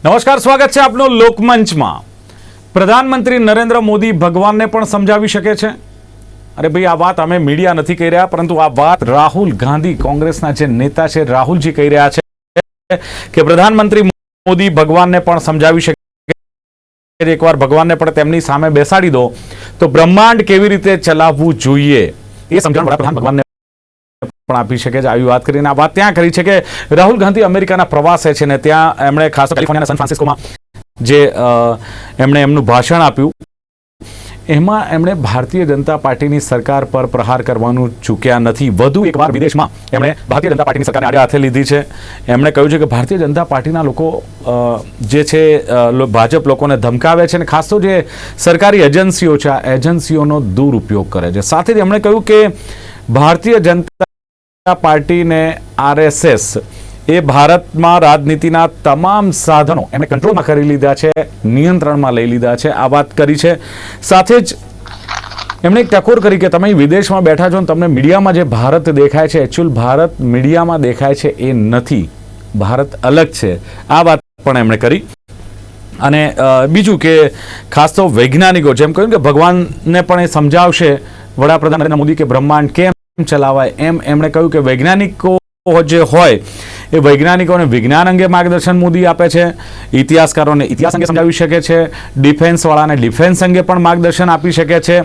નમસ્કાર, સ્વાગત છે આપનું લોકમંચમાં। પ્રધાનમંત્રી નરેન્દ્ર મોદી ભગવાનને પણ સમજાવી શકે છે? અરે ભાઈ, આ વાત અમે મીડિયા નથી કહી રહ્યા, પરંતુ આ વાત રાહુલ ગાંધી, કોંગ્રેસના જે નેતા છે રાહુલજી કહી રહ્યા છે કે પ્રધાનમંત્રી મોદી ભગવાનને પણ સમજાવી શકે। એકવાર ભગવાનને પણ તેમની સામે બેસાડી દો તો બ્રહ્માંડ કેવી રીતે ચલાવવું જોઈએ એ સમજણ વડાપ્રધાન ભગવાનને પણ આપી શકે છે। આવી વાત કરીને આ વાત ત્યાં કરી છે કે રાહુલ ગાંધી અમેરિકાના પ્રવાસે છે ને ત્યાં એમણે ખાસ કેલિફોર્નિયાના સેન ફ્રાન્સિસ્કોમાં જે એમણે એમનું ભાષણ આપ્યું એમાં એમણે ભારતીય જનતા પાર્ટીની સરકાર પર પ્રહાર કરવાનું ચૂક્યા નથી। વધુ એકવાર વિદેશમાં એમણે ભારતીય જનતા પાર્ટીની સરકારને આડે હાથે લીધી છે। એમણે કહ્યું છે કે ભારતીય જનતા પાર્ટીના લોકો જે છે ભાજપ લોકોને ધમકાવે છે અને ખાસ તો જે સરકારી એજન્સીઓ છે આ એજન્સીઓનો દુરુપયોગ કરે છે। સાથે જ એમણે કહ્યું કે ભારતીય જનતા પાર્ટીને આરએસએસ એ ભારતમાં રાજનીતિના તમામ સાધનો એમણે કંટ્રોલમાં કરી લીધા છે, નિયંત્રણમાં લઈ લીધા છે। આ વાત કરી છે। સાથે જ એમણે એક ટકોર કરી કે તમે વિદેશમાં બેઠા છો ને તમને મીડિયામાં જે ભારત દેખાય છે એકચ્યુઅલ ભારત મીડિયામાં દેખાય છે એ નથી, ભારત અલગ છે। આ વાત પણ એમણે કરી। અને બીજું કે ખાસ તો વૈજ્ઞાનિકો જેમ કહ્યું કે ભગવાનને પણ એ સમજાવશે વડાપ્રધાન નરેન્દ્ર મોદી કે બ્રહ્માંડ કેમ ચલાવાય, એમણે કહ્યું કે વૈજ્ઞાનિકો જે હોય એ વૈજ્ઞાનિકોને વિજ્ઞાન અંગે માર્ગદર્શન મોદી આપે છે, ઇતિહાસકારોને ઇતિહાસ અંગે સમજાવી શકે છે, ડિફેન્સવાળાને ડિફેન્સ અંગે પણ માર્ગદર્શન આપી શકે છે।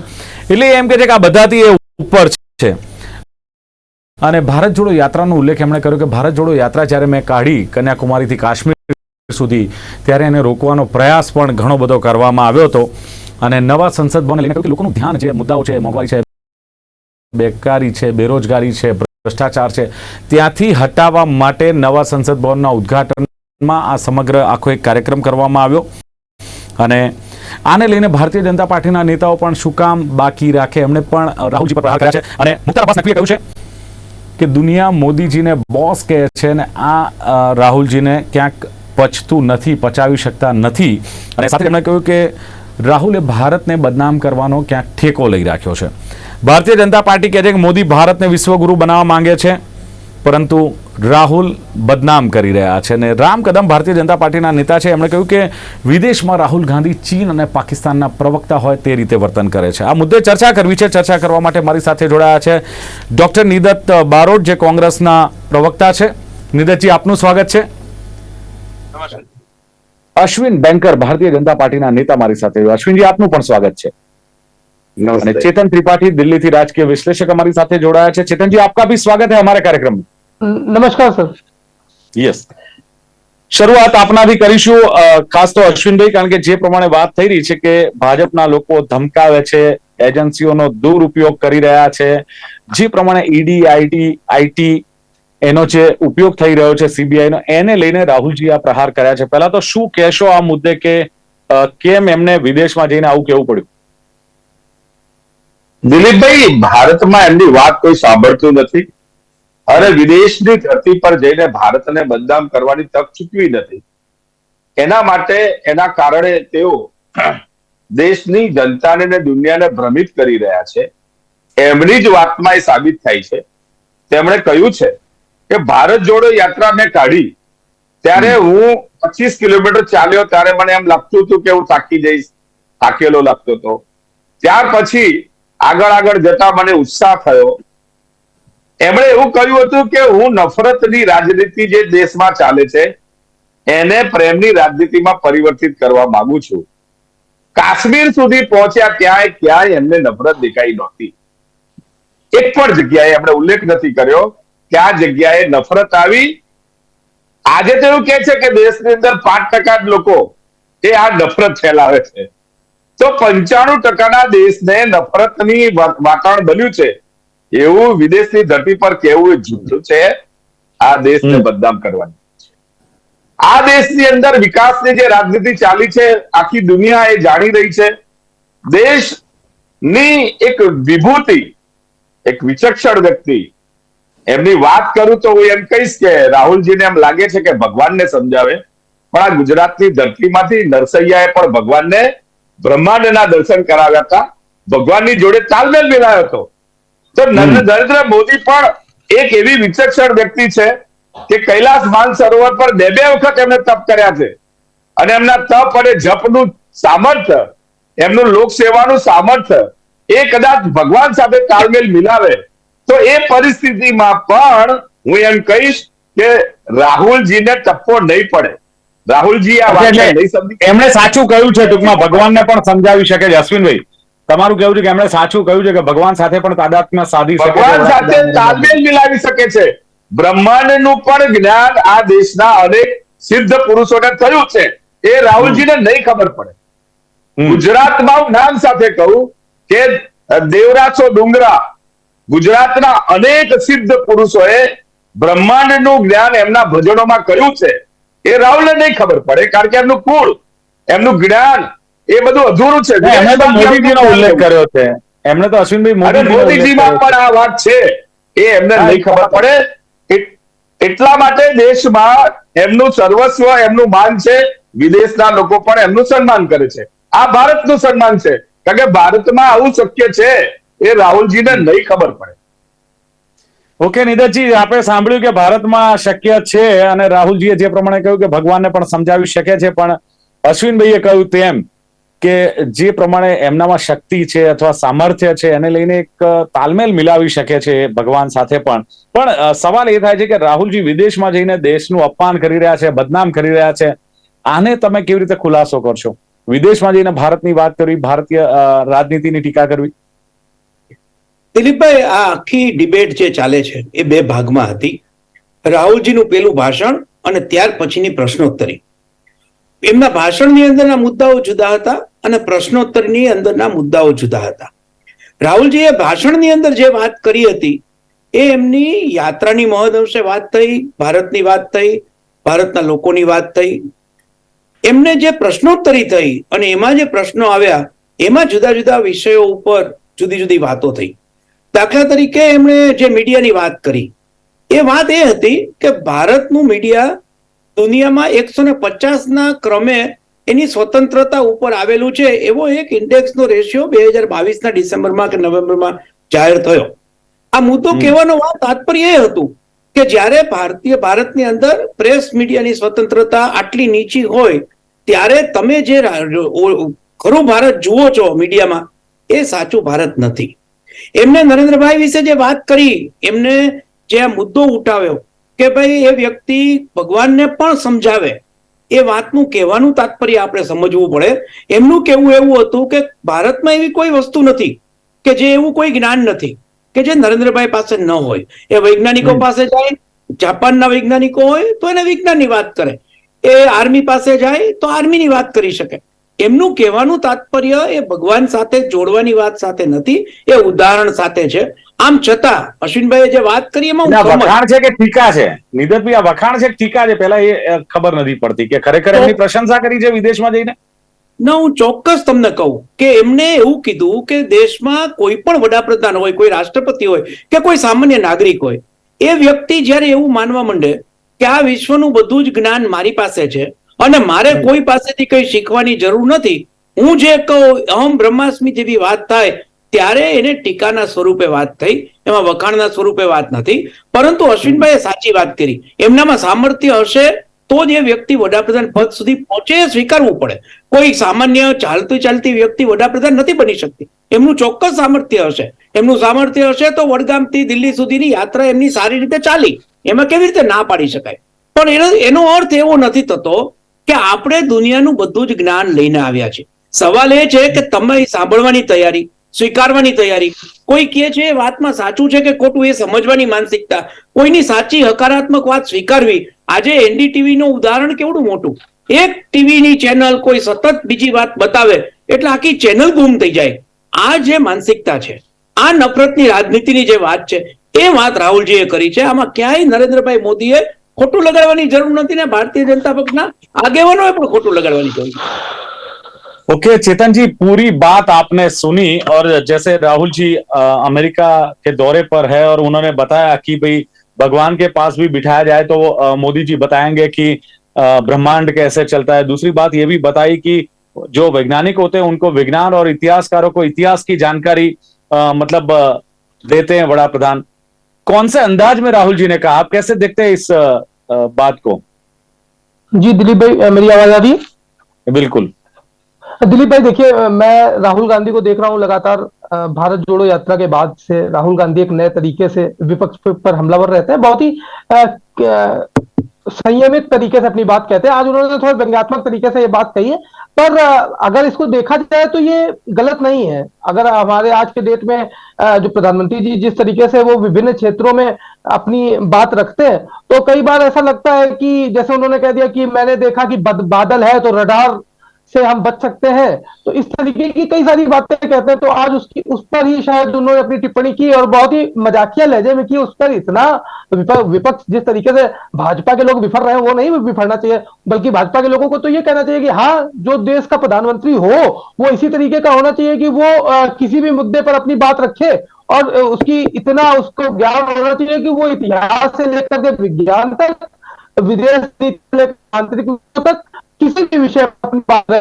એટલે એમ કે છે કે આ બધાથી એ ઉપર છે। અને ભારત જોડો યાત્રાનો ઉલ્લેખ એમણે કર્યો કે ભારત જોડો યાત્રા જ્યારે મેં કાઢી કન્યાકુમારીથી કાશ્મીર સુધી ત્યારે એને રોકવાનો પ્રયાસ પણ ઘણો બધો કરવામાં આવ્યો હતો। અને નવા સંસદ ભવનને લઈને કહ્યું કે લોકોનું ધ્યાન જે મુદ્દાઓ છે, મોંઘવારી છે, બેકારી છે, બેરોજગારી છે, ભ્રષ્ટાચાર છે, ત્યાંથી હટાવવા માટે નવા સંસદ ભવનના ઉદ્ઘાટનમાં આ સમગ્ર આખો એક કાર્યક્રમ કરવામાં આવ્યો। અને આને લઈને ભારતીય જનતા પાર્ટીના નેતાઓ પણ શું કામ બાકી રાખે, એમણે પણ રાહુલજી પર પ્રહાર કર્યા છે। અને મુખ્તાર અબ્બાસ નકવીએ કહ્યું છે કે દુનિયા મોદીજીને બોસ કહે છે અને આ રાહુલજીને ક્યાંક પચતું નથી, પચાવી શકતા નથી। અને સાથે એમણે કહ્યું કે રાહુલે ભારતને બદનામ કરવાનો ક્યાંક ઠેકો લઈ રાખ્યો છે। ભારતીય જનતા પાર્ટી કહે છે કે મોદી ભારતને વિશ્વગુરુ બનાવવા માંગે છે, પરંતુ રાહુલ બદનામ કરી રહ્યા છે। અને રામ કદમ ભારતીય જનતા પાર્ટીના નેતા છે, એમણે કહ્યું કે વિદેશમાં રાહુલ ગાંધી ચીન અને પાકિસ્તાનના પ્રવક્તા હોય તે રીતે વર્તન કરે છે। આ મુદ્દે ચર્ચા કરવી છે। ચર્ચા કરવા માટે મારી સાથે જોડાયા છે ડોક્ટર નિદત બારોટ, જે કોંગ્રેસના પ્રવક્તા છે। નિદતજી, આપનું સ્વાગત છે। અશ્વિન બેંકર, ભારતીય જનતા પાર્ટીના નેતા મારી સાથે। અશ્વિનજી, આપનું પણ સ્વાગત છે। અને चेतन त्रिपाठी, दिल्ली થી राजकीय विश्लेषक हमारी साथ जोड़ा है। चेतन जी, आपका भी स्वागत है हमारे कार्यक्रम में। नमस्कार सर। यस, શરૂઆત આપનાથી કરીશું, ખાસ તો અશ્વિનભાઈ, કારણ કે જે પ્રમાણે વાત થઈ રહી છે કે ભાજપના લોકો ધમકાવે છે, એજન્સીઓનો દુરુપયોગ કરી રહ્યા છે, જે પ્રમાણે ઈડી આઈટી એનો જે ઉપયોગ થઈ રહ્યો છે સીબીઆઈ નો, એને લઈને રાહુલજી આ પ્રહાર કર્યા છે। પહેલા તો શું કહેશો આ મુદ્દે કે કેમ એમને વિદેશમાં જઈને આવું કહેવું પડ્યું? દિલીપભાઈ, ભારતમાં એમની વાત કોઈ સાંભળતું નથી અને વિદેશની ધરતી પર જઈને ભારતને બદનામ કરવાની તક ચૂકવી નથી। એના માટે એના કારણે તેઓ દેશની જનતાને ને દુનિયાને ભ્રમિત કરી રહ્યા છે। એમની જ વાતમાં એ સાબિત થાય છે। તેમણે કહ્યું છે કે ભારત જોડો યાત્રા મેં કાઢી ત્યારે હું 25 કિલોમીટર ચાલ્યો ત્યારે મને એમ લાગતું હતું કે હું થાકી જઈશ, થાકેલો લાગતો હતો। ત્યાર પછી આગળ જતા મને ઉત્સાહ થયો। એમણે એવું કહ્યું હતું કે હું નફરતની રાજનીતિ જે દેશમાં ચાલે છે એને પ્રેમની રાજનીતિમાં પરિવર્તિત કરવા માંગુ છું। કાશ્મીર સુધી પહોંચ્યા ક્યાંય એમને નફરત દેખાઈ નહોતી। એક પણ જગ્યાએ એમણે ઉલ્લેખ નથી કર્યો કે આ જગ્યાએ નફરત આવી। આજે તો એવું કહે છે કે દેશની અંદર 5% જ લોકો એ આ નફરત ફેલાવે છે, તો 95% દેશને નફરતની વાતાવરણ બન્યું છે એવું વિદેશની ધરતી પર કેવું જૂઠું છે। આ દેશને બદનામ કરવાની આ દેશની અંદર વિકાસની જે રાજનીતિ ચાલી છે આખી દુનિયા એ જાણી રહી છે। દેશની એક વિભૂતિ, એક વિચક્ષણ વ્યક્તિ, એમની વાત કરું તો હું એમ કહીશ કે રાહુલજીને એમ લાગે છે કે ભગવાનને સમજાવે, પણ આ ગુજરાતની ધરતીમાંથી નરસૈયાએ પણ ભગવાનને બ્રહ્માંડના દર્શન કરાવ્યા હતા, ભગવાનની જોડે તાલમેલ મિલાવ્યો હતો। તો નરેન્દ્ર મોદી પણ એક એવી વિચક્ષણ વ્યક્તિ છે કે કૈલાસ માનસરોવર પર બે વખત એમણે તપ કર્યા છે। અને એમના તપ અને જપનું સામર્થ્ય, એમનું લોકસેવાનું સામર્થ્ય એ કદાચ ભગવાન સાથે તાલમેલ મિલાવે તો એ પરિસ્થિતિમાં પણ હું એમ કહીશ કે રાહુલજીને ટપ્પો નહીં પડે. રાહુલજી આ વાતને નહીં સમજી. એમણે સાચું કહ્યું છે, ટૂંકમાં ભગવાનને પણ સમજાવી શકે છે. અશ્વિનભાઈ, તમારું કેવું છે કે એમણે સાચું કહ્યું છે કે ભગવાન સાથે પણ તાદાત્મ્ય સાધી શકે છે, ભગવાન સાથે તાલમેલ મિલાવી શકે છે. બ્રહ્માંડનું પણ જ્ઞાન આ દેશના અનેક સિદ્ધ પુરુષોને થયું છે, એ રાહુલજીને નહીં ખબર પડે. ગુજરાતમાં હું નામ સાથે કહું કે દેવરાસો ડુંગરા, ગુજરાતના અનેક સિદ્ધ પુરુષોએ બ્રહ્માંડનું જ્ઞાન એમના ભજનોમાં કર્યું છે, એ રાહુલને નહીં ખબર પડે, કારણ કે એમનું કુળ, એમનું જ્ઞાન એ બધું અધૂરું છે. એમણે તો મોદીજીનો ઉલ્લેખ કર્યો છે, એમણે તો અશ્વિનભાઈ મોદીજીમાં પણ આ વાત છે, એ એમને નહીં ખબર પડે. એટલા માટે દેશમાં એમનું સર્વસ્વ, એમનું માન છે. વિદેશના લોકો પણ એમનું સન્માન કરે છે. આ ભારતનું સન્માન છે, કારણ કે ભારતમાં આવું શક્ય છે, એ રાહુલજીને નહીં ખબર પડે. ઓકે નિધનજી, આપણે સાંભળ્યું કે ભારતમાં શક્ય છે અને રાહુલજીએ જે પ્રમાણે કહ્યું કે ભગવાનને પણ સમજાવી શકે છે, પણ અશ્વિનભાઈએ કહ્યું તેમ કે જે પ્રમાણે એમનામાં શક્તિ છે અથવા સામર્થ્ય છે એને લઈને એક તાલમેલ મિલાવી શકે છે ભગવાન સાથે. પણ સવાલ એ થાય છે કે રાહુલજી વિદેશમાં જઈને દેશનું અપમાન કરી રહ્યા છે, બદનામ કરી રહ્યા છે, આને તમે કેવી રીતે ખુલાસો કરશો? વિદેશમાં જઈને ભારતની વાત કરવી, ભારતીય રાજનીતિની ટીકા કરવી. દિલીપભાઈ, આ આખી ડિબેટ જે ચાલે છે એ બે ભાગમાં હતી. રાહુલજીનું પેલું ભાષણ અને ત્યાર પછીની પ્રશ્નોત્તરી. એમના ભાષણની અંદરના મુદ્દાઓ જુદા હતા અને પ્રશ્નોત્તરની અંદરના મુદ્દાઓ જુદા હતા. રાહુલજીએ ભાષણની અંદર જે વાત કરી હતી એ એમની યાત્રાની મહદઅંશે વાત થઈ, ભારતની વાત થઈ, ભારતના લોકોની વાત થઈ. એમને જે પ્રશ્નોત્તરી થઈ અને એમાં જે પ્રશ્નો આવ્યા એમાં જુદા જુદા વિષયો ઉપર જુદી જુદી વાતો થઈ. દાખલા તરીકે એમણે જે મીડિયાની વાત કરી, એ વાત એ હતી કે ભારતનું મીડિયા દુનિયામાં 150ના ક્રમે એની સ્વતંત્રતા ઉપર આવેલું છે, એવો એક ઇન્ડેક્સનો રેશિયો 2022ના ડિસેમ્બરમાં કે નવેમ્બરમાં જાહેર થયો. આ મુદ્દો કહેવાનો વાત તાત્પર્ય એ હતું કે જ્યારે ભારતની અંદર પ્રેસ મીડિયાની સ્વતંત્રતા આટલી નીચી હોય ત્યારે તમે જે ખરું ભારત જુઓ છો મીડિયામાં, એ સાચું ભારત નથી. એમને નરેન્દ્રભાઈ વિશે જે વાત કરી, એમને જે આ મુદ્દો ઉઠાવ્યો કે ભાઈ એ વ્યક્તિ ભગવાનને પણ સમજાવે, એ વાતનું કહેવાનું તાત્પર્ય આપણે સમજવું પડે. એમનું કહેવું એવું હતું કે ભારતમાં એવી કોઈ વસ્તુ નથી કે જે એવું કોઈ જ્ઞાન નથી કે જે નરેન્દ્રભાઈ પાસે ન હોય. એ વૈજ્ઞાનિકો પાસે જાય, જાપાનના વૈજ્ઞાનિકો હોય તો એને વિજ્ઞાનની વાત કરે, એ આર્મી પાસે જાય તો આર્મીની વાત કરી શકે. એમનું કહેવાનું તાત્પર્ય એ ભગવાન સાથે જોડવાની વાત સાથે નથી, એ ઉદાહરણ સાથે છે. આમ છતાં અશ્વિનભાઈએ જે વાત કરી એમાં વખાણ છે કે ટીકા છે? નિધનભાઈ, આ વખાણ છે કે ટીકા છે? પહેલા એ ખબર નથી પડતી કે ખરેખર એમની પ્રશંસા કરી છે વિદેશમાં જઈને. ના, હું ચોક્કસ તમને કહું કે એમને એવું કીધું કે દેશમાં કોઈ પણ વડાપ્રધાન હોય, કોઈ રાષ્ટ્રપતિ હોય કે કોઈ સામાન્ય નાગરિક હોય, એ વ્યક્તિ જ્યારે એવું માનવા માંડે કે આ વિશ્વનું બધું જ જ્ઞાન મારી પાસે છે અને મારે કોઈ પાસેથી કંઈ શીખવાની જરૂર નથી, હું જે કહું અહમ બ્રહ્માસ્મિ જેવી વાત થાય, ત્યારે એને ટીકાના સ્વરૂપે વાત થઈ, એમાં વખાણના સ્વરૂપે વાત નથી. પરંતુ અશ્વિનભાઈએ સાચી વાત કરી. એમનામાં સામર્થ્ય હશે તો જ એ વ્યક્તિ વડાપ્રધાન પદ સુધી પહોંચે, સ્વીકારવું પડે. કોઈ સામાન્ય ચાલતી વ્યક્તિ વડાપ્રધાન નથી બની શકતી. એમનું ચોક્કસ સામર્થ્ય હશે. એમનું સામર્થ્ય હશે તો વડગામથી દિલ્હી સુધીની યાત્રા એમની સારી રીતે ચાલી, એમાં કેવી રીતે ના પાડી શકાય. પણ એનો અર્થ એવો નથી થતો કે આપણે દુનિયાનું બધું જ જ્ઞાન લઈને આવ્યા છે. સવાલ એ છે કે તમે સાંભળવાની તૈયારી, સ્વીકારવાની તૈયારી, કોઈ કહે છે એ વાતમાં સાચું છે કે ખોટું એ સમજવાની માનસિકતા, કોઈની સાચી હકારાત્મક વાત સ્વીકારવી. આજે એનડીટીવી નું ઉદાહરણ કેવડું મોટું. એક ટીવીની ચેનલ કોઈ સતત બીજી વાત બતાવે એટલે આખી ચેનલ ગુમ થઈ જાય. આ જે માનસિકતા છે, આ નફરતની રાજનીતિની જે વાત છે, એ વાત રાહુલજીએ કરી છે. આમાં ક્યાંય નરેન્દ્રભાઈ મોદીએ ખોટું લગાડવાની જરૂર નથી ને ભારતીય જનતા પક્ષના આગેવાનોએ પણ ખોટું લગાડવાની જરૂર. ओके चेतन जी, पूरी बात आपने सुनी और जैसे राहुल जी अमेरिका के दौरे पर है और उन्होंने बताया कि भाई भगवान के पास भी बिठाया जाए तो मोदी जी बताएंगे कि ब्रह्मांड कैसे चलता है. दूसरी बात ये भी बताई कि जो वैज्ञानिक होते हैं उनको विज्ञान और इतिहासकारों को इतिहास की जानकारी मतलब देते हैं बड़ा प्रधान. कौन से अंदाज में राहुल जी ने कहा, आप कैसे देखते हैं इस बात को? जी दिलीप भाई, मेरी आवाज आ रही है? बिल्कुल। दिलीप भाई देखिए, मैं राहुल गांधी को देख रहा हूं लगातार। भारत जोड़ो यात्रा के बाद से राहुल गांधी एक नए तरीके से विपक्ष पर हमलावर रहते हैं। बहुत ही संयमित तरीके से अपनी बात कहते हैं। आज उन्होंने थोड़ा व्यंग्यात्मक तरीके से ये बात कही है, पर अगर इसको देखा जाए तो ये गलत नहीं है। अगर हमारे आज के डेट में जो प्रधानमंत्री जी जिस तरीके से वो विभिन्न क्षेत्रों में अपनी बात रखते हैं, तो कई बार ऐसा लगता है कि जैसे उन्होंने कह दिया कि मैंने देखा कि बादल है तो रडार से हम बच सकते हैं, तो इस तरीके की कई सारी बातें कहते हैं। तो आज उसकी उस पर ही शायद उन्होंने अपनी टिप्पणी की और बहुत ही मजाकिया लहजे में की। उस पर इतना विपक्ष जिस तरीके से भाजपा के लोग विफर रहे हैं वो नहीं विफरना चाहिए, बल्कि भाजपा के लोगों को तो ये कहना चाहिए कि हाँ, जो देश का प्रधानमंत्री हो वो इसी तरीके का होना चाहिए कि वो किसी भी मुद्दे पर अपनी बात रखे और उसकी इतना उसको ज्ञान होना चाहिए कि वो इतिहास से लेकर के विज्ञान तक, विदेश नीति से लेकर आंतरिक तक किसी भी विषय पर अपनी बात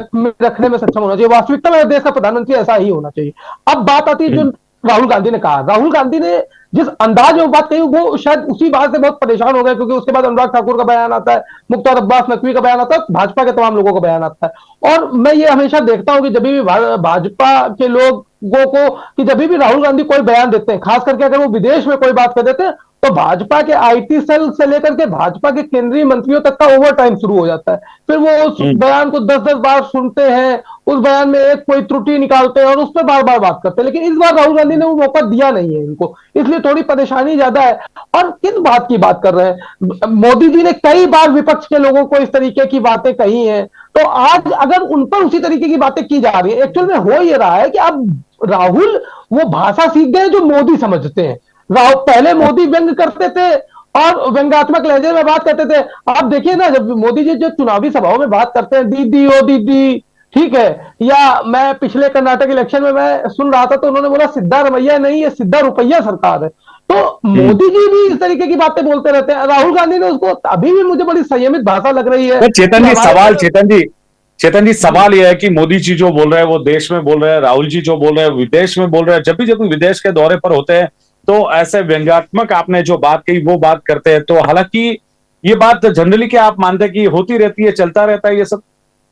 रखने में सक्षम होना चाहिए। वास्तविकता में देश का प्रधानमंत्री ऐसा ही होना चाहिए। अब बात आती है जो राहुल गांधी ने कहा। राहुल गांधी ने जिस अंदाज में बात कही वो शायद उसी बात से बहुत परेशान हो गए, क्योंकि उसके बाद अनुराग ठाकुर का बयान आता है, मुख्तार अब्बास नकवी का बयान आता है, भाजपा के तमाम लोगों का बयान आता है। और मैं ये हमेशा देखता हूं कि जब भी भाजपा के लोगों को कि जब भी राहुल गांधी कोई बयान देते हैं, खास करके अगर वो विदेश में कोई बात कर देते हैं, तो भाजपा के आईटी सेल से लेकर के भाजपा के केंद्रीय मंत्रियों तक का ओवर टाइम शुरू हो जाता है। फिर वो उस बयान को 10-10 बार सुनते हैं, उस बयान में एक कोई त्रुटि निकालते हैं और उस पर बार बार बात करते हैं। लेकिन इस बार राहुल गांधी ने वो मौका दिया नहीं है इनको, इसलिए थोड़ी परेशानी ज्यादा है। और किस बात की बात कर रहे हैं? मोदी जी ने कई बार विपक्ष के लोगों को इस तरीके की बातें कही हैं, तो आज अगर उन पर उसी तरीके की बातें की जा रही है, एक्चुअल में हो ये रहा है कि अब राहुल वो भाषा सीख गए जो मोदी समझते हैं। पहले मोदी व्यंग करते थे और व्यंग्यात्मक लहजे में बात करते थे। आप देखिए ना, जब मोदी जी जो चुनावी सभाओं में बात करते हैं, दीदी ओ दीदी, ठीक है, या मैं पिछले कर्नाटक इलेक्शन में मैं सुन रहा था तो उन्होंने बोला सिद्धारमैया नहीं, ये सिद्धा रुपया सरकार है। तो मोदी जी भी इस तरीके की बातें बोलते रहते हैं। राहुल गांधी ने उसको, अभी भी मुझे बड़ी संयमित भाषा लग रही है। चेतन जी सवाल यह है कि मोदी जी जो बोल रहे हैं वो देश में बोल रहे हैं, राहुल जी जो बोल रहे हैं विदेश में बोल रहे हैं। जब भी विदेश के दौरे पर होते हैं तो ऐसे व्यंग्यात्मक आपने जो बात कही वो बात करते हैं। तो हालांकि ये बात जनरली क्या आप मानते हैं कि होती रहती है, चलता रहता है ये सब?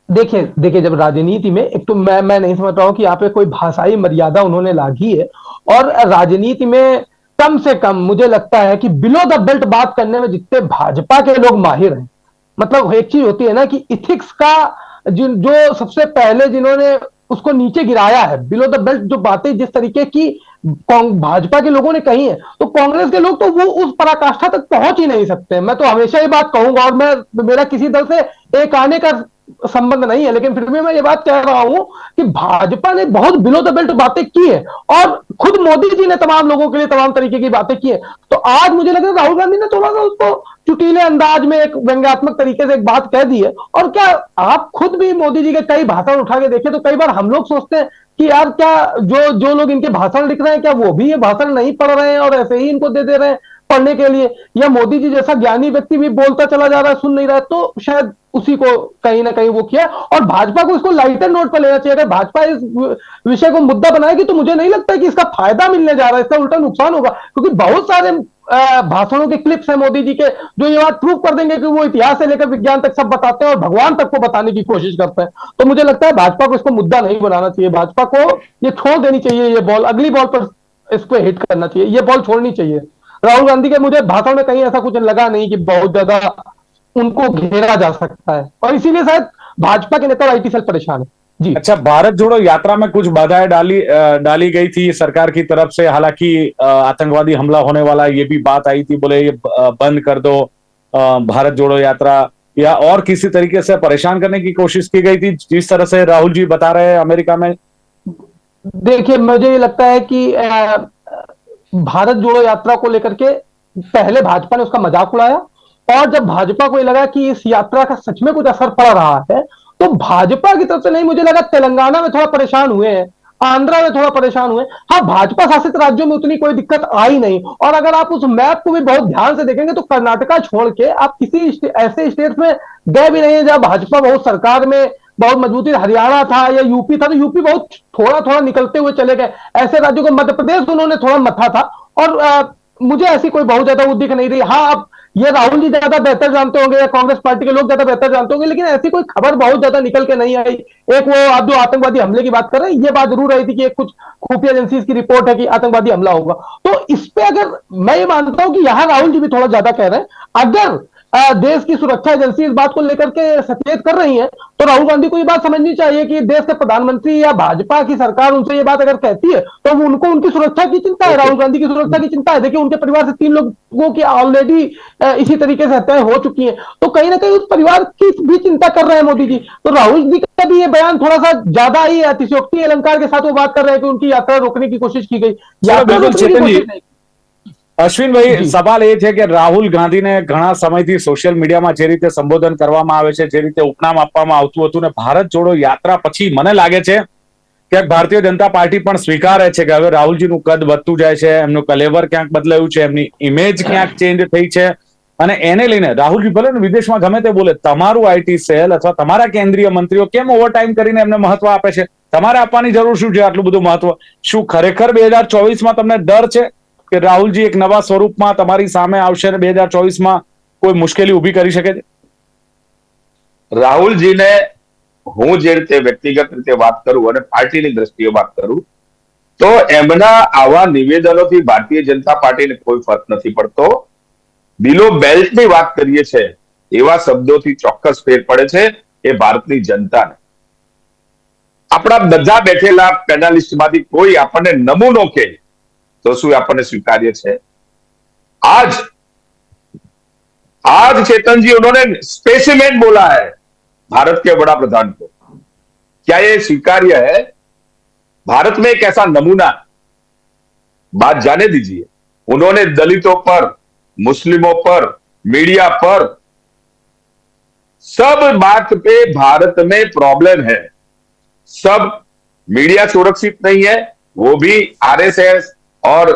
देखिए जब राजनीति में, एक तो मैं नहीं समझ रहा हूं कि यहाँ पे कोई भाषाई मर्यादा उन्होंने लागी है। और राजनीति में कम से कम मुझे लगता है कि बिलो द बेल्ट बात करने में जितने भाजपा के लोग माहिर हैं, मतलब एक चीज होती है ना कि इथिक्स का जो सबसे पहले जिन्होंने उसको नीचे गिराया है, बिलो द बेल्ट जो बातें जिस तरीके की भाजपा के लोगों ने कही है, तो कांग्रेस के लोग तो वो उस पराकाष्ठा तक पहुंच ही नहीं सकते। मैं तो हमेशा ये बात कहूंगा, और मेरा किसी दल से एक आने का संबंध नहीं है, लेकिन फिर भी मैं ये बात कह रहा हूं कि भाजपा ने बहुत बिलो द बेल्ट बातें की है और खुद मोदी जी ने तमाम लोगों के लिए तमाम तरीके की बातें की है। तो आज मुझे लग रहा है राहुल गांधी ने थोड़ा सा उसको चुटीले अंदाज में एक व्यंग्यात्मक तरीके से एक बात कह दी है। और क्या आप खुद भी मोदी जी के कई भाषण उठा के देखें तो कई बार हम लोग सोचते हैं कि यार क्या जो लोग इनके भाषण लिख रहे हैं, क्या वो भी ये भाषण नहीं पढ़ रहे हैं और ऐसे ही इनको दे रहे हैं पढ़ने के लिए, या मोदी जी जैसा ज्ञानी व्यक्ति भी बोलता चला जा रहा है, सुन नहीं रहा है। तो शायद उसी को कहीं ना कहीं वो किया। और भाजपा को इसको लाइटर नोट पर लेना चाहिए। अगर भाजपा इस विषय को मुद्दा बनाएगी तो मुझे नहीं लगता कि इसका फायदा मिलने जा रहा है, इसका उल्टा नुकसान होगा। क्योंकि बहुत सारे भाषणों के क्लिप्स हैं मोदी जी के जो ये बात प्रूव कर देंगे कि वो इतिहास से लेकर विज्ञान तक सब बताते हैं और भगवान तक को बताने की कोशिश करते हैं। तो मुझे लगता है भाजपा को इसको मुद्दा नहीं बनाना चाहिए। भाजपा को ये छोड़ देनी चाहिए, ये बॉल अगली बॉल पर इसको हिट करना चाहिए, ये बॉल छोड़नी चाहिए। राहुल गांधी के मुझे भाषण में कहीं ऐसा कुछ लगा नहीं कि बहुत ज्यादा उनको घेरा जा सकता है, और इसीलिए शायद भाजपा के नेता और आईटी सेल परेशान है। जी अच्छा, भारत जोड़ो यात्रा में कुछ बाधाएं डाली गई थी सरकार की तरफ से। हालांकि आतंकवादी हमला होने वाला ये भी बात आई थी, बोले ये बंद कर दो भारत जोड़ो यात्रा, या और किसी तरीके से परेशान करने की कोशिश की गई थी जिस तरह से राहुल जी बता रहे हैं अमेरिका में? देखिए मुझे ये लगता है कि भारत जोड़ो यात्रा को लेकर के पहले भाजपा ने उसका मजाक उड़ाया, और जब भाजपा को ये लगा कि इस यात्रा का सच में कुछ असर पड़ रहा है तो भाजपा की तरफ से नहीं, मुझे लगा तेलंगाना में थोड़ा परेशान हुए हैं, आंध्रा में थोड़ा परेशान हुए। हाँ, भाजपा शासित राज्यों में उतनी कोई दिक्कत आई नहीं। और अगर आप उस मैप को भी बहुत ध्यान से देखेंगे तो कर्नाटका छोड़ के आप किसी ऐसे स्टेट में गए भी नहीं है जहां भाजपा बहुत सरकार में बहुत मजबूती। हरियाणा था या यूपी था, तो यूपी बहुत थोड़ा थोड़ा निकलते हुए चले गए। ऐसे राज्यों को मध्य प्रदेश उन्होंने थोड़ा मथा था, और मुझे ऐसी कोई बहुत ज्यादा वो दिख नहीं रही। हाँ, अब ये राहुल जी ज्यादा बेहतर जानते होंगे या कांग्रेस पार्टी के लोग ज्यादा बेहतर जानते होंगे, लेकिन ऐसी कोई खबर बहुत ज्यादा निकल के नहीं आई। एक वो आप जो आतंकवादी हमले की बात कर रहे हैं, ये बात जरूर आई थी कि एक कुछ खुफिया एजेंसीज की रिपोर्ट है कि आतंकवादी हमला होगा। तो इस पे अगर मैं ये मानता हूं कि यहां राहुल जी भी थोड़ा ज्यादा कह रहे हैं। अगर देश की सुरक्षा एजेंसी इस बात को लेकर के सचेत कर रही है, तो राहुल गांधी को ये बात समझनी चाहिए कि देश के प्रधानमंत्री या भाजपा की सरकार उनसे ये बात अगर कहती है तो उनको उनकी सुरक्षा की चिंता है, राहुल गांधी की सुरक्षा की चिंता है। देखिए उनके परिवार से 3 लोगों की ऑलरेडी इसी तरीके से हत्याएं हो चुकी हैं, तो कहीं ना कहीं उस परिवार की भी चिंता कर रहे हैं मोदी जी। तो राहुल जी का भी ये बयान थोड़ा सा ज्यादा ही अतिशयोक्ति अलंकार के साथ वो बात कर रहे हैं कि उनकी यात्रा रोकने की कोशिश की गई। यात्रा बिल्कुल, रोकने की चेतन जी। कोशिश नहीं। અશ્વિનભાઈ, જી સવાલ એ છે કે રાહુલ ગાંધીને ઘણા સમયથી સોશિયલ મીડિયામાં જે રીતે સંબોધન કરવામાં આવે છે, જે રીતે ઉપનામ આપવામાં આવતું હતું, ને ભારત જોડો યાત્રા પછી મને લાગે છે કે ભારતીય જનતા પાર્ટી પણ સ્વીકારે છે કે હવે રાહુલજીનું કદ વધતું જાય છે, એમનું કલેવર ક્યાંક બદલાયું છે, એમની ઇમેજ ક્યાંક ચેન્જ થઈ છે, અને એને લઈને રાહુલજી ભલે ને વિદેશમાં ગમે તે બોલે, તમારું આઈટી સેલ અથવા તમારા કેન્દ્રીય મંત્રીઓ કેમ ઓવરટાઈમ કરીને એમને મહત્વ આપે છે? તમારે આપવાની જરૂર શું છે આટલું બધું મહત્વ? શું ખરેખર 2024માં તમને ડર છે કે રાહુલજી એક નવા સ્વરૂપમાં તમારી સામે આવશે અને 2024માં કોઈ મુશ્કેલી ઊભી કરી શકે છે? રાહુલજીને હું જે રીતે વ્યક્તિગત રીતે વાત કરું અને પાર્ટીની દ્રષ્ટિએ વાત કરું તો એમના આવા નિવેદનોથી ભારતીય જનતા પાર્ટીને કોઈ ફરક નથી પડતો. બિલો બેલ્ટની વાત કરીએ છે એવા શબ્દોથી ચોક્કસ ફેર પડે છે એ ભારતની જનતાને. આપણા બધા બેઠેલા પેનલિસ્ટમાંથી કોઈ આપણને નમૂનો કે तो શું આપણને स्वीकार्य છે? आज चेतन जी उन्होंने स्पेसिमेन बोला है भारत के बड़ा प्रधान को. क्या ये स्वीकार्य है? भारत में एक ऐसा नमूना, बात जाने दीजिए, उन्होंने दलितों पर, मुस्लिमों पर, मीडिया पर, सब बात पे भारत में प्रॉब्लम है. सब मीडिया सुरक्षित नहीं है, वो भी आरएसएस और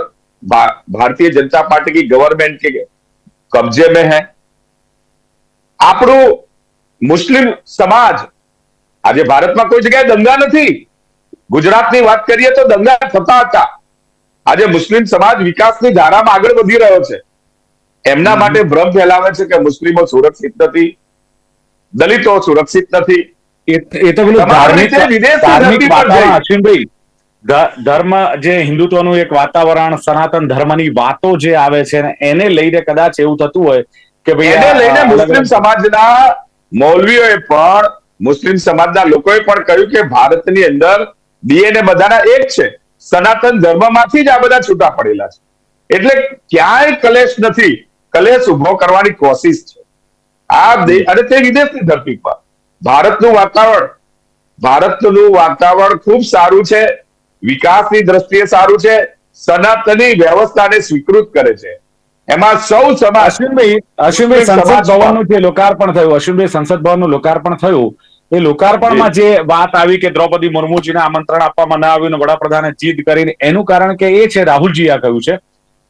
भारतीय जनता पार्टी की गवर्नमेंट के कब्जे में है. આપણું મુસ્લિમ સમાજ, આજે ભારતમાં કોઈ જગ્યાએ દંગા નથી. ગુજરાતની વાત કરીએ તો દંગા થતા હતા. આજે મુસ્લિમ સમાજ વિકાસની ધારામાં આગળ વધી રહ્યો છે. એમના માટે ભ્રમ ફેલાવે છે કે મુસ્લિમો સુરક્ષિત નથી, દલિતો સુરક્ષિત નથી. એ તો પેલું ધાર્મિક વાતાવરણ, અશ્વિનભાઈ, ધર્મ જે હિન્દુત્વનું એક વાતાવરણ, સનાતન ધર્મની વાતો જે આવે છે ને એને લઈને કદાચ એવું થતું હોય કે ભાઈ એને લઈને મુસ્લિમ સમાજના મૌલવીઓએ પણ, મુસ્લિમ સમાજના લોકોએ પણ કહ્યું કે ભારતની અંદર ડીએનએ બધાના એક છે, સનાતન ધર્મમાંથી જ આ બધા છૂટા પડેલા છે. એટલે ક્યાંય કલેશ નથી, કલેશ ઉભો કરવાની કોશિશ છે આ અને તે વિદેશની ધરતી પર. ભારતનું વાતાવરણ ખૂબ સારું છે, વિકાસની દ્રષ્ટિએ સારું છે, સનાતની વ્યવસ્થાને સ્વીકૃત કરે છે. એમાં સૌ સમાજ. અશ્વિનભાઈ, સંસદ ભવનનું જે લોકાર્પણ થયું, અશ્વિનભાઈ, સંસદ ભવનનું લોકાર્પણ થયું, એ લોકાર્પણમાં જે વાત આવી કે દ્રૌપદી મુર્મુજીને આમંત્રણ આપવામાં ન આવ્યું ને વડાપ્રધાને જીદ કરીને, એનું કારણ કે એ છે, રાહુલજીએ આ કહ્યું છે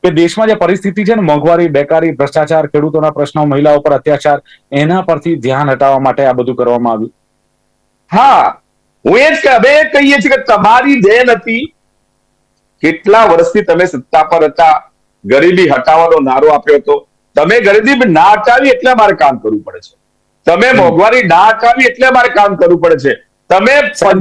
કે દેશમાં જે પરિસ્થિતિ છે ને, મોંઘવારી, બેકારી, ભ્રષ્ટાચાર, ખેડૂતોના પ્રશ્નો, મહિલાઓ પર અત્યાચાર, એના પરથી ધ્યાન હટાવવા માટે આ બધું કરવામાં આવ્યું. હા, હું એ જ હવે કહીએ છીએ કે તમારી દેન હતી. કેટલા વર્ષથી તમે સત્તા પર હતા, ગરીબી હટાવવાનો નારો આપ્યો હતો. તમે ગરીબી ના હટાવી એટલે અમારે કામ કરવું પડે છે. તમે મોંઘવારી ના હટાવી એટલે અમારે કામ કરવું પડે છે. તમે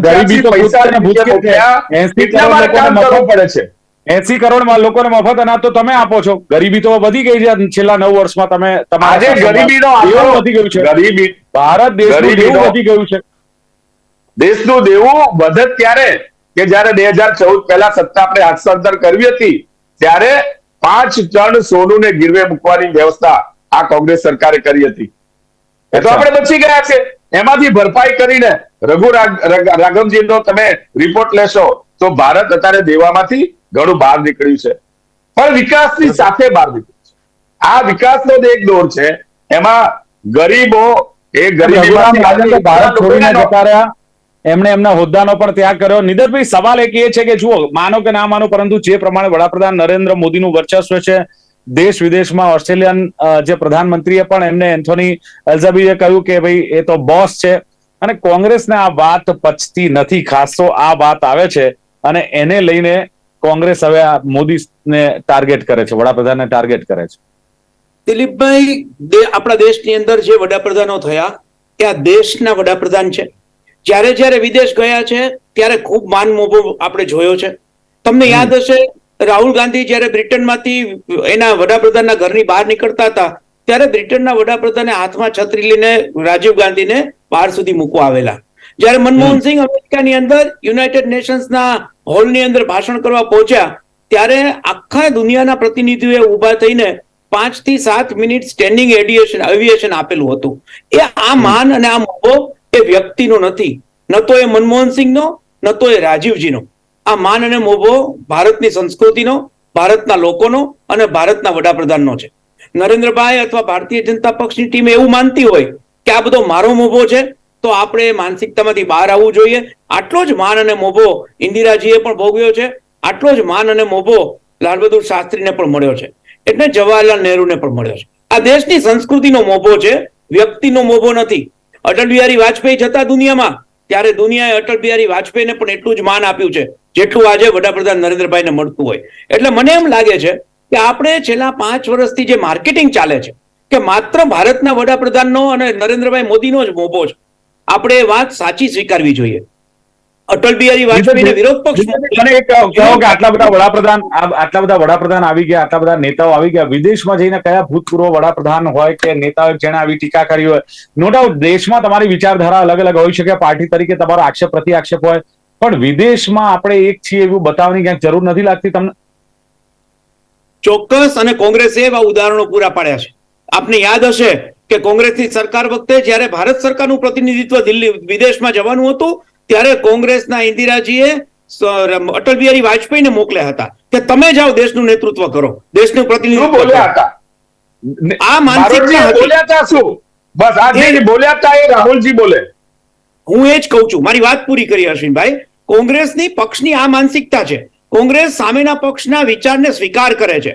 ગરીબી તો પૈસા એટલે અમારે કામ કરવું પડે છે. 80 કરોડ લોકોને મફત અનાજ તો તમે આપો છો. ગરીબી તો વધી ગઈ છે છેલ્લા 9 વર્ષમાં. તમે આજે ગરીબીનો આંકડો વધી ગયું છે. ગરીબી, ભારત દેશનું દેવું વધી ગયું છે. દેશનું દેવું વધે ત્યારે કે જયારે 2014 પહેલા સત્તા આપણે હસ્તાંતર કરવી હતી ત્યારે 5 ટન સોનુને ગીરવે મૂકવાની વ્યવસ્થા આ કોંગ્રેસ સરકારે કરી હતી. એ તો આપણે બચી ગયા છે. એમાંથી ભરપાઈ કરીને રઘુ રાઘવજીનો તમે રિપોર્ટ લેશો તો ભારત અત્યારે દેવામાંથી ઘણું બહાર નીકળ્યું છે, પણ વિકાસની સાથે બહાર નીકળ્યું છે. આ વિકાસનો એક દોર છે, એમાં ગરીબો એ ગરીબી ભારત છોડીને જતા રહ્યા, એમણે એમના હોદ્દાનો પણ ત્યાગ કર્યો. નિદરભાઈ, સવાલ એક એ છે કે જુઓ, માનો કે ના માનો, પરંતુ જે પ્રમાણે વડાપ્રધાન નરેન્દ્ર મોદીનું વર્ચસ્વ છે દેશ વિદેશમાં, ઓસ્ટ્રેલિયન જે પ્રધાનમંત્રીએ પણ એમને એન્થોની એલ્ઝાબીએ કહ્યું કે ભાઈ એ તો બોસ છે, અને કોંગ્રેસને આ વાત પચતી નથી. ખાસ તો આ વાત આવે છે અને એને લઈને કોંગ્રેસ હવે આ મોદીને ટાર્ગેટ કરે છે, વડાપ્રધાનને ટાર્ગેટ કરે છે. દિલીપભાઈ, આપણા દેશની અંદર જે વડાપ્રધાનો થયા એ આ દેશના વડાપ્રધાન છે. જ્યારે જ્યારે વિદેશ ગયા છે ત્યારે ખૂબ માન મોભો આપણે જોયો છે. તમને યાદ હશે, રાહુલ ગાંધી જ્યારે બ્રિટનમાંથી એના વડાપ્રધાનના ઘરની બહાર નીકળતા હતા ત્યારે બ્રિટનના વડાપ્રધાને હાથમાં છત્રી લઈને રાજીવ ગાંધીને બહાર સુધી મૂકવા આવેલા. જ્યારે મનમોહનસિંહ અમેરિકાની અંદર યુનાઇટેડ નેશન્સના હોલની અંદર ભાષણ કરવા પહોંચ્યા ત્યારે આખા દુનિયાના પ્રતિનિધિઓએ ઊભા થઈને 5 થી 7 મિનિટ સ્ટેન્ડિંગ એવિએશન આપેલું હતું. એ આ માન અને આ મોભો એ વ્યક્તિનો નથી, ન તો એ મનમોહનસિંહનો, ન તો એ રાજીવજીનો. આ માન અને મોભો ભારતની સંસ્કૃતિનો, ભારતના લોકોનો અને ભારતના વડાપ્રધાનનો છે. નરેન્દ્રભાઈ અથવા ભારતીય જનતા પક્ષની ટીમ એવું માનતી હોય કે આ બધો મારો મોભો છે તો આપણે માનસિકતામાંથી બહાર આવવું જોઈએ. આટલો જ માન અને મોભો ઇન્દિરાજીએ પણ ભોગવ્યો છે, આટલો જ માન અને મોભો લાલ બહાદુર શાસ્ત્રીને પણ મળ્યો છે, એટલે જવાહરલાલ નહેરુને પણ મળ્યો છે. આ દેશની સંસ્કૃતિનો મોભો છે, વ્યક્તિનો મોભો નથી. અટલ બિહારી વાજપેયી જતા દુનિયામાં ત્યારે દુનિયાએ અટલ બિહારી વાજપેયીને પણ એટલું જ માન આપ્યું છે જેટલું આજે વડાપ્રધાન નરેન્દ્રભાઈને મળતું હોય. એટલે મને એમ લાગે છે કે આપણે છેલ્લા 5 વર્ષથી જે માર્કેટિંગ ચાલે છે કે માત્ર ભારતના વડાપ્રધાનનો અને નરેન્દ્રભાઈ મોદીનો જ મોભો છે, આપણે એ વાત સાચી સ્વીકારવી જોઈએ. અટલ બિહારી વાજપેયીને વિરોધ પક્ષ મને એક કહો કે આટલા બધા વડાપ્રધાન આવી ગયા, આટલા બધા નેતાઓ આવી ગયા, વિદેશમાં જઈને કયા ભૂતપૂર્વ વડાપ્રધાન હોય કે નેતાઓ જેને આવી ટીકા કરી હોય, નો ડાઉટ દેશમાં તમારી વિચારધારા અલગ અલગ હોઈ શકે, પાર્ટી તરીકે તમારો આક્ષેપ પ્રતિ આક્ષેપ હોય, પણ વિદેશમાં આપણે એક છીએ એવું બતાવવાની ક્યાંક જરૂર નથી લાગતી તમને? ચોક્કસ, અને કોંગ્રેસે એવા ઉદાહરણો પૂરા પાડ્યા છે. આપને યાદ હશે કે કોંગ્રેસની સરકાર વખતે જ્યારે ભારત સરકારનું પ્રતિનિધિત્વ દિલ્હી વિદેશમાં જવાનું હતું ત્યારે કોંગ્રેસના ઇન્દિરાજીએ અટલ બિહારી વાજપેયીને મોકલ્યા હતા કે તમે જાઓ, દેશનું નેતૃત્વ કરો, દેશનું પ્રતિનિધિત્વ બોલ્યા હતા. આ માનસિકતા બોલ્યા હતા શું? બસ આ જે બોલ્યા હતા એ રાહુલજી બોલે. હું એ જ કહું છું, મારી વાત પૂરી કરી અશ્વિનભાઈ. કોંગ્રેસની પક્ષની આ માનસિકતા છે. કોંગ્રેસ સામેના પક્ષના વિચારને સ્વીકાર કરે છે.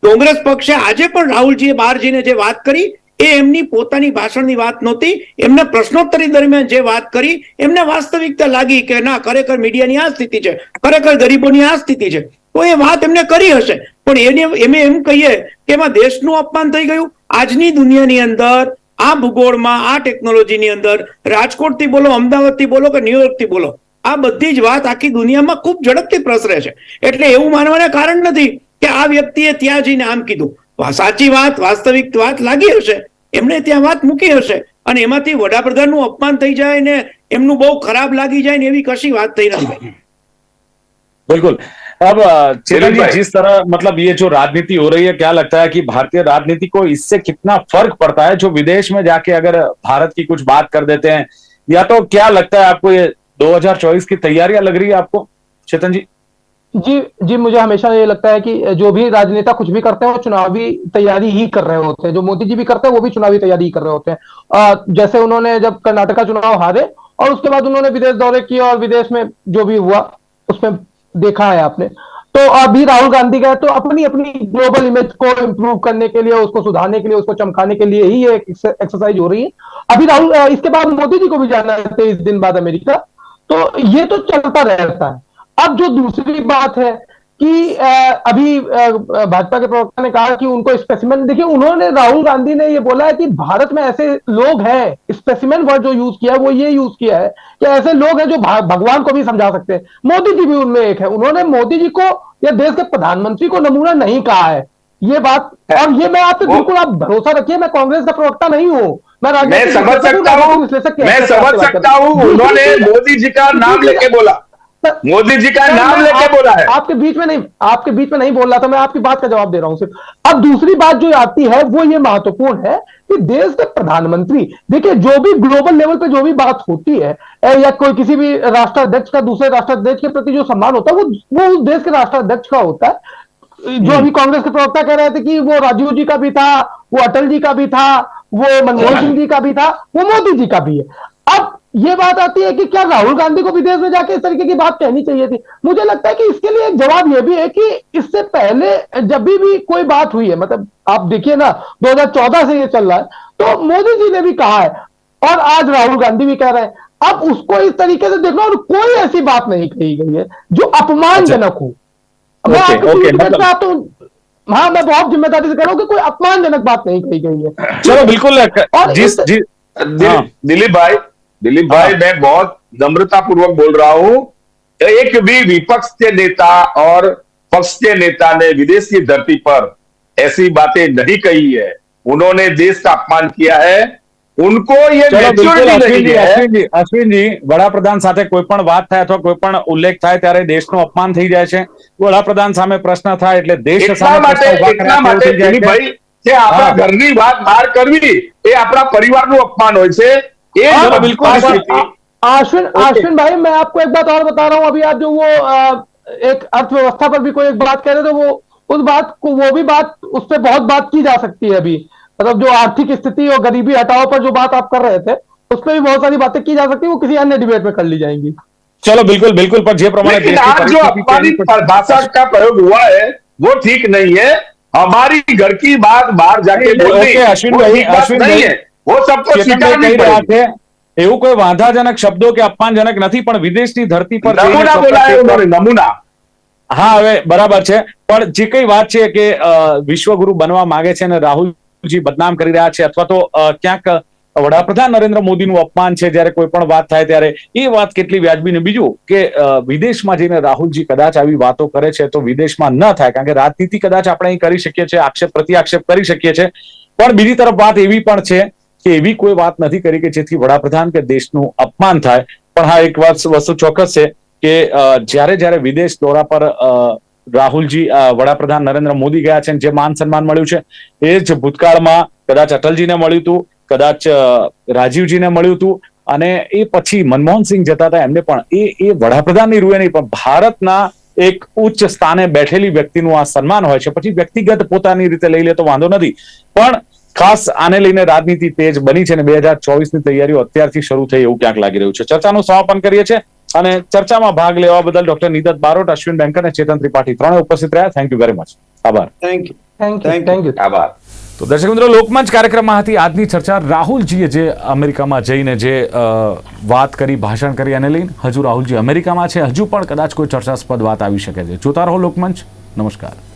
કોંગ્રેસ પક્ષે આજે પણ રાહુલજીએ બહાર જઈને જે વાત કરી એ એમની પોતાની ભાષણની વાત નહોતી. એમને પ્રશ્નોત્તરી દરમિયાન જે વાત કરી એમને વાસ્તવિકતા લાગી કે ના, ખરેખર મીડિયાની આ સ્થિતિ છે, ખરેખર ગરીબોની આ સ્થિતિ છે, તો એ વાત એમને કરી હશે. પણ એમ કહીએ કે એમાં દેશનું અપમાન થઈ ગયું. આજની દુનિયાની અંદર, આ ભૂગોળમાં, આ ટેકનોલોજીની અંદર રાજકોટથી બોલો, અમદાવાદથી બોલો કે ન્યુયોર્કથી બોલો, આ બધી જ વાત આખી દુનિયામાં ખૂબ ઝડપથી પ્રસરે છે. એટલે એવું માનવાના કારણ નથી કે આ વ્યક્તિએ ત્યાં જઈને આમ કીધું. સાચી વાત, વાસ્તવિક વાત લાગી હશે, એમણે ત્યાં વાત મૂકી હશે, અને એમાંથી વડાપ્રધાનનું અપમાન થઈ જાય ને એમનું બહુ ખરાબ લાગી જાય ને એવી કશી વાત થઈ નથી. बिल्कुल. अब चिरंजीव, जिस तरह मतलब ये जो राजनीति हो रही है, क्या लगता है कि भारतीय राजनीति को इससे कितना फर्क पड़ता है जो विदेश में जाके अगर भारत की कुछ बात कर देते हैं, या तो क्या लगता है आपको ये 2024 की तैयारियां लग रही है आपको, चेतन जी? जी, मुझे हमेशा ये लगता है कि जो भी राजनेता कुछ भी करते हैं वो चुनावी तैयारी ही कर रहे होते हैं. जो मोदी जी भी करते हैं वो भी चुनावी तैयारी ही कर रहे होते हैं. जैसे उन्होंने जब कर्नाटक का चुनाव हारे और उसके बाद उन्होंने विदेश दौरे किए और विदेश में जो भी हुआ उसमें देखा है आपने. तो अभी राहुल गांधी गए तो अपनी अपनी ग्लोबल इमेज को इंप्रूव करने के लिए, उसको सुधारने के लिए, उसको चमकाने के लिए ही ये एक्सरसाइज हो रही है. अभी राहुल, इसके बाद मोदी जी को भी जाना है 23 दिन बाद अमेरिका. तो ये तो चलता रहता है. अब जो दूसरी बात है कि अभी भाजपा के प्रवक्ता ने कहा कि उनको स्पेसिमेन, देखिए उन्होंने, राहुल गांधी ने ये बोला है कि भारत में ऐसे लोग हैं, स्पेसिमेन वर्ड जो यूज किया है वो ये यूज किया है कि ऐसे लोग हैं जो भगवान को भी समझा सकते हैं. मोदी जी भी उनमें एक है. उन्होंने मोदी जी को या देश के प्रधानमंत्री को नमूना नहीं कहा है, ये बात. और ये मैं आपसे बिल्कुल, आप भरोसा रखिए, मैं कांग्रेस का प्रवक्ता नहीं हूं, मैं समझ सकता हूं. उन्होंने मोदी जी का नाम लेके बोला, मोदी जी का नाम लेके बोला है. आपके बीच में नहीं बोल रहा था, मैं आपकी बात का जवाब दे रहा हूं सिर्फ. अब दूसरी बात जो आती है वो ये महत्वपूर्ण है कि देश के प्रधानमंत्री, देखिए जो भी ग्लोबल लेवल पे जो भी बात होती है या कोई किसी भी राष्ट्राध्यक्ष का दूसरे राष्ट्राध्यक्ष के प्रति जो सम्मान होता है वो उस देश के राष्ट्राध्यक्ष का होता है. जो अभी कांग्रेस के प्रवक्ता कह रहे थे कि वो राजीव जी का भी था, वो अटल जी का भी था, वो मनमोहन सिंह जी का भी था, वो मोदी जी का भी है. अब ये बात आती है कि क्या राहुल गांधी को विदेश में जाके इस तरीके की बात कहनी चाहिए थी? मुझे लगता है कि इसके लिए एक जवाब ये भी है कि इससे पहले जब भी कोई बात हुई है, मतलब आप देखिए ना 2014 से ये चल रहा है, तो मोदी जी ने भी कहा है और आज राहुल गांधी भी कह रहे हैं. अब उसको इस तरीके से देखना, और कोई ऐसी बात नहीं कही गई है जो अपमानजनक हो. मैं आपको चाहता हूं, हाँ, मैं बहुत जिम्मेदारी से कह रहा हूँ कि कोई अपमानजनक बात नहीं कही गई है। चलो बिल्कुल और जिस इस- जिस हाँ। दिलीप भाई मैं बहुत नम्रता पूर्वक बोल रहा हूं, एक भी विपक्ष के नेता और पक्ष के नेता ने विदेश की धरती पर ऐसी बातें नहीं कही है। उन्होंने देश का अपमान किया है, उनको ये ચલો બિલકુલ મેચ્યોરિટી नहीं है। અશ્વિનજી વડાપ્રધાન સાથે કોઈ પણ વાત થાય અથવા કોઈ પણ ઉલ્લેખ થાય ત્યારે દેશનું અપમાન થઈ જાય છે. વડાપ્રધાન સામે પ્રશ્ન થાય એટલે દેશ એટલા સામે માટે પ્રશ્ન ઉભા કર્યા તેવું થઈ જાય છે. દિલીપભાઈ કે આપણા હા. ઘરની વાત બહાર કરવી એ આપણા પરિવારનું અપમાન હોય છે। એ हाँ, જો बिल्कुल, પરિસ્થિતિ आश्विन भाई, मैं आपको एक बात और बता रहा हूं। अभी आप जो वो एक अर्थव्यवस्था पर भी कोई एक बात कह रहे थे, वो उस बात को, वो भी बात, उस पर बहुत बात की जा सकती है अभी। मतलब जो आर्थिक स्थिति और गरीबी हटाओ पर जो बात आप कर रहे थे, उस पर भी बहुत सारी बातें की जा सकती है, वो किसी अन्य डिबेट में कर ली जाएंगी। चलो बिल्कुल बिल्कुल पर जे प्रमाणे लेकिन देशની आज जो परिस्थिति છે એની अपमानित પર- भाषा का प्रयोग हुआ है वो ठीक नहीं है। हमारी घर की बात बाहर जाके नहीं, बोलनी ओके, अश्विन वो भाई, ठीक बात अश्विन नहीं भाई, है, वो सबको ચેતનભાઈ स्वीकारनी કહી રહ્યા पड़ेगी। છે એવું કોઈ વાંધાજનક શબ્દો કે અપમાનજનક નથી પણ વિદેશની ધરતી પર જઈને नमूना ચોક્કસ बोला है એક વાર- उन्होंने, नमूना। હા હવે બરાબર છે પણ જે કઈ વાત છે કે વિશ્વગુરુ બનવા માંગે છે અને રાહુલજી બદનામ કરી રહ્યા છે અથવા તો ક્યાંક વડાપ્રધાન નરેન્દ્ર મોદીનું અપમાન છે જ્યારે કોઈ પણ વાત થાય ત્યારે એ વાત કેટલી વ્યાજબી ને બીજું કે વિદેશમાં જઈને રાહુલજી કદાચ આવી વાતો કરે છે તો વિદેશમાં ન થાય કારણ કે રાજનીતિ કદાચ આપણે અહીં કરી શકીએ છીએ, આક્ષેપ પ્રતિ આક્ષેપ કરી શકીએ છીએ પણ બીજી તરફ વાત એવી પણ છે કે એવી કોઈ વાત નથી કરી કે જેથી વડાપ્રધાન કે દેશનું અપમાન થાય પણ હા એક વાત વસ્તુ ચોક્કસ છે કે જ્યારે જ્યારે વિદેશ દોરા પર રાહુલજી વડાપ્રધાન નરેન્દ્ર મોદી ગયા છે જે માન સન્માન મળ્યું છે એ જ ભૂતકાળમાં કદાચ અટલજીને મળ્યું હતું, કદાચ રાજીવજીને મળ્યું હતું અને એ પછી મનમોહનસિંહ જતા હતા એમને પણ એ વડાપ્રધાનની રૂએ નહીં પણ ભારતના એક ઉચ્ચ સ્થાને બેઠેલી વ્યક્તિનું આ સન્માન હોય છે પછી વ્યક્તિગત પોતાની રીતે લઈ લે તો વાંધો નથી પણ ખાસ આને લઈને રાજનીતિ તેજ બની છે અને 2024ની તૈયારીઓ અત્યારથી શરૂ થઈ એવું ક્યાંક લાગી રહ્યું છે. ચર્ચાનું સમાપન કરીએ છીએ અને ચર્ચામાં ભાગ લેવા બદલ ડોક્ટર નિદત બારોટ, અશ્વિન બેંકર અને ચેતન ત્રિપાઠી ત્રણે ઉપસ્થિત રહ્યા. Thank you very much. આભાર. Thank you. Thank you. आभार। તો દર્શક મિત્રો લોકમંચ કાર્યક્રમમાં હતી આજની ચર્ચા રાહુલજીએ જે અમેરિકામાં જઈને જે વાત કરી, ભાષણ કરી અને લઈને હજુ રાહુલજી અમેરિકામાં છે, હજુ પણ કદાચ કોઈ ચર્ચાસ્પદ વાત આવી શકે છે. જોતા રહો લોકમંચ. નમસ્કાર.